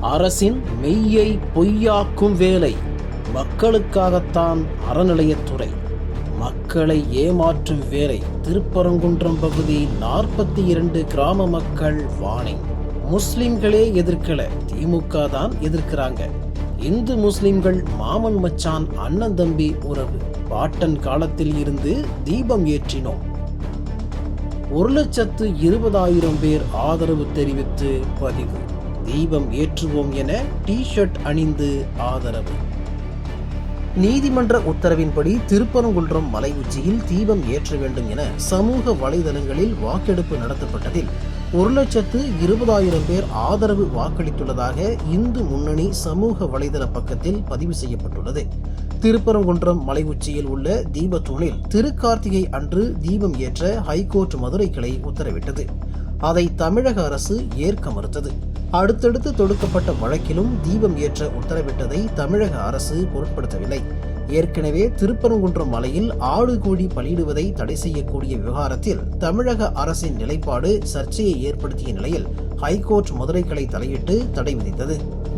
அரசின் மெய்யை பொய்யாக்கும் வேலை. மக்களுக்காகத்தான் அறநிலையத்துறை, மக்களை ஏமாற்றும் வேலை. திருப்பரங்குன்றம் பகுதி 42 கிராம மக்கள் வார்னிங். முஸ்லிம்களே எதிர்க்கல, திமுக தான் எதிர்க்கிறாங்க. இந்து முஸ்லிம்கள் மாமன் மச்சான் அண்ணன் தம்பி உறவு. பாட்டன் காலத்தில் இருந்து தீபம் ஏற்றினோம். 1,20,000 பேர் ஆதரவு தெரிவித்து பதிவு. தீபம் ஏற்றுவோம் என டி-ஷர்ட் அணிந்து ஆதரவு. நீதிமன்ற உத்தரவின்படி திருப்பரங்குன்றம் மலை உச்சியில் தீபம் ஏற்ற வேண்டும் என சமூக வலைதளங்களில் வாக்கெடுப்பு நடத்தப்பட்டதில் 1,20,000 பேர் ஆதரவு வாக்களித்துள்ளதாக இந்து முன்னணி சமூக வலைதள பக்கத்தில் பதிவு செய்யப்பட்டுள்ளது. திருப்பரங்குன்றம் மலை உச்சியில் உள்ள தீபத்தூணில் திருக்கார்த்திகை அன்று தீபம் ஏற்ற ஹைகோர்ட் மதுரை கிளை உத்தரவிட்டது. அதை தமிழக அரசு ஏற்க மறுத்தது. அடுத்தடுத்து தொடுக்கப்பட்ட வழக்கிலும் தீபம் ஏற்ற உத்தரவிட்டதை தமிழக அரசு பொருட்படுத்தவில்லை. ஏற்கனவே திருப்பரங்குன்றம் மலையில் ஆடு கோழி பலியிடுவதை தடை செய்யக்கூடிய விவகாரத்தில் தமிழக அரசின் நிலைப்பாடு சர்ச்சையை ஏற்படுத்திய நிலையில் ஹைகோர்ட் மதுரை கிளை தலையிட்டு தடை விதித்தது.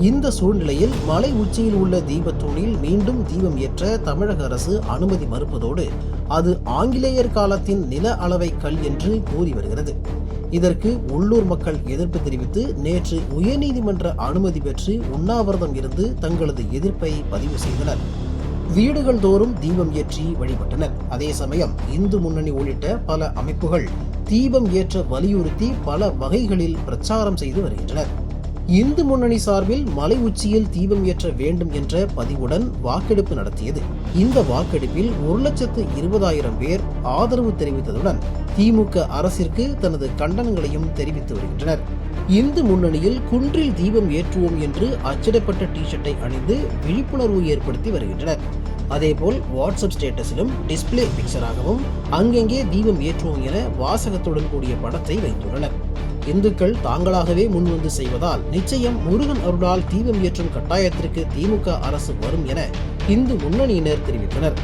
இந்த சூழ்நிலையில் மலை உச்சியில் உள்ள தீபத்தூணில் மீண்டும் தீபம் ஏற்ற தமிழக அரசு அனுமதி மறுப்பதோடு அது ஆங்கிலேயர் காலத்தின் நில அளவை கல் என்று கூறி வருகிறது. இதற்கு உள்ளூர் மக்கள் எதிர்ப்பு தெரிவித்து நேற்று உயர்நீதிமன்ற அனுமதி பெற்று உண்ணாவிரதம் இருந்து தங்களது எதிர்ப்பை பதிவு செய்தனர். வீடுகள் தோறும் தீபம் ஏற்றி வழிபட்டனர். அதே சமயம் இந்து முன்னணி உள்ளிட்ட பல அமைப்புகள் தீபம் ஏற்ற வலியுறுத்தி பல வகைகளில் பிரச்சாரம் செய்து வருகின்றனர். இந்து முன்னணி சார்பில் மலை உச்சியில் தீபம் ஏற்ற வேண்டும் என்ற பதிவுடன் வாக்கெடுப்பு நடத்தியது. இந்த வாக்கெடுப்பில் 1,20,000 பேர் ஆதரவு தெரிவித்ததுடன் திமுக அரசிற்கு தனது கண்டனங்களையும் தெரிவித்து வருகின்றனர். இந்து முன்னணியில் குன்றில் தீபம் ஏற்றுவோம் என்று அச்சிடப்பட்ட டி-ஷர்ட்டை அணிந்து விழிப்புணர்வு ஏற்படுத்தி வருகின்றனர். அதேபோல் வாட்ஸ்அப் ஸ்டேட்டஸிலும் டிஸ்பிளே பிக்சராகவும் அங்கெங்கே தீபம் ஏற்றுவோம் என வாசகத்துடன் கூடிய படத்தை வைத்துள்ளனர். இந்துக்கள் தாங்களாகவே முன்வந்து செய்வதால் நிச்சயம் முருகன் அருளால் தீபம் ஏற்றும் கட்டாயத்திற்கு திமுக அரசு வரும் என இந்து முன்னணியினர் தெரிவித்தனர்.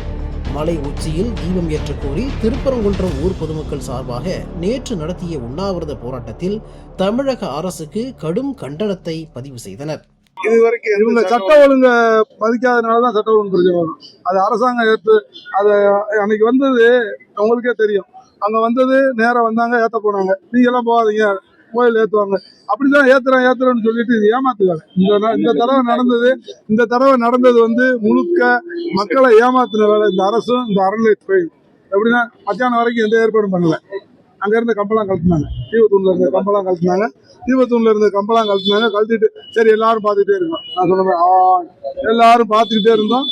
மலை உச்சியில் தீபம் ஏற்ற கோரி திருப்பரங்குன்றம் ஊர் பொதுமக்கள் சார்பாக நேற்று நடத்திய உண்ணாவிரத போராட்டத்தில் தமிழக அரசுக்கு கடும் கண்டனத்தை பதிவு செய்தனர். இதுவரைக்கும் இவங்க சட்ட ஒழுங்க மதிக்காதனாலதான் சட்ட ஒழுங்கு பிரச்சனை வரும். அது அரசாங்கம் ஏற்று அது அன்னைக்கு வந்தது உங்களுக்கே தெரியும். அங்க வந்தது நேரம் வந்தாங்க, ஏத்த போனாங்க. நீங்க எல்லாம் போகாதீங்க, கோயில் ஏத்துவாங்க. அப்படிதான் ஏத்துறோம்னு சொல்லிட்டு இது ஏமாத்துவாங்க. இந்த தடவை நடந்தது முழுக்க மக்களை ஏமாத்துன வேலை இந்த அரசும் இந்த அறநிலையத்துறை. எப்படின்னா மத்தியானம் வரைக்கும் எந்த ஏற்பாடும் பண்ணல. அங்க இருந்து கம்பெல்லாம் கழட்டினாங்க. தீபத்தூண்ல இருந்து கம்பெல்லாம் கழட்டினாங்க. கழட்டிட்டு சரி எல்லாரும் பார்த்துட்டே இருக்கோம். நான் சொன்னேன் எல்லாரும் பார்த்துக்கிட்டே இருந்தாங்க.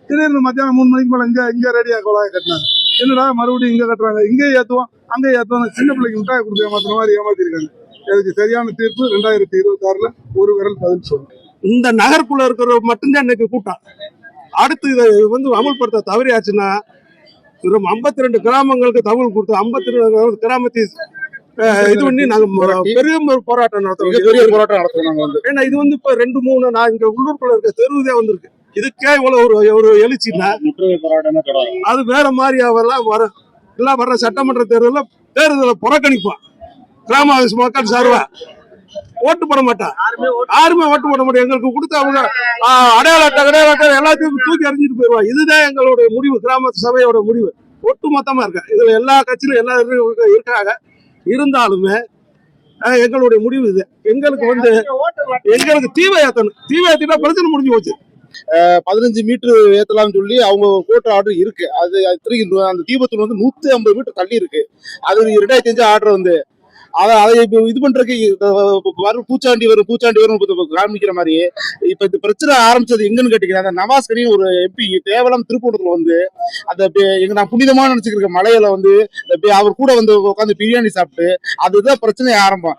திடீர்னு மத்தியானம் 3 மணிக்கு மேல இங்க ரெடியா குழாய கட்டினாங்க. என்னடா மறுபடியும் இங்க கட்டுறாங்க, இங்கே ஏத்துவோம் அங்கே ஏத்துவோம். சின்ன பிள்ளைக்கு மிட்டாய் கொடுத்து ஏமாத்துற மாதிரி ஏமாத்திருக்காங்க. இதுக்கு சரியான தீர்ப்பு 2026 ஒரு விரல் பதில் சொல்லும். இந்த நகருக்குள்ள இருக்கிற மட்டும்தான் இன்னைக்கு கூட்டம். அடுத்து இதை அமல்படுத்த தவறியாச்சுன்னா 52 கிராமங்களுக்கு தகவல் கொடுத்து 52 கிராமத்தை இது பண்ணி நாங்க பெரிய போராட்டம் நடத்துவோம். ஏன்னா இது இப்ப 2-3 நான் இங்க உள்ளூருக்குள்ள இருக்க தெருவுதே வந்திருக்கு. இதுக்கே இவ்வளவு ஒரு எழுச்சின்னா அது வேற மாதிரி எல்லாம் வர்ற சட்டமன்ற தேர்தலை புறக்கணிப்பான். கிராம மக்கள் சார்பா ஓட்டு போட மாட்டான். யாருமே ஓட்டு போட மாட்டோம். எங்களுக்கு கொடுத்து அவங்க அடையாள அட்டை எல்லாத்தையும் தூக்கி எறிஞ்சிட்டு போயிடுவாங்க. இதுதான் எங்களுடைய முடிவு, கிராம சபையோட முடிவு. ஒட்டு மொத்தமா இருக்க இதுல எல்லா கட்சியிலும் எல்லா இருக்காங்க. இருந்தாலுமே எங்களுடைய முடிவு இது. எங்களுக்கு தீவை ஏத்தணும். தீவை ஏத்தினா பிரச்சனை முடிஞ்சு போச்சு. 15 மீட்டர் ஏத்தலாம்னு சொல்லி அவங்க கோர்ட் ஆர்டர் இருக்கு. அது அந்த தீபத்தூள் 150 மீட்டர் தள்ளி இருக்கு. அது 2005 ஆர்டர் அதை இப்ப இது பண்றதுக்கு பூச்சாண்டி வரும் காமிக்கிற மாதிரி. இப்ப இந்த பிரச்சனை ஆரம்பிச்சது எங்கன்னு கேட்டீங்கன்னா, அந்த நவாஸ் கனின்னு ஒரு எம்பி தேவலாம் திருப்பூரத்துல அந்த நான் புனிதமா நினைச்சுக்கிற மலையில அவர் கூட உட்காந்து பிரியாணி சாப்பிட்டு அதுதான் பிரச்சனை ஆரம்பம்.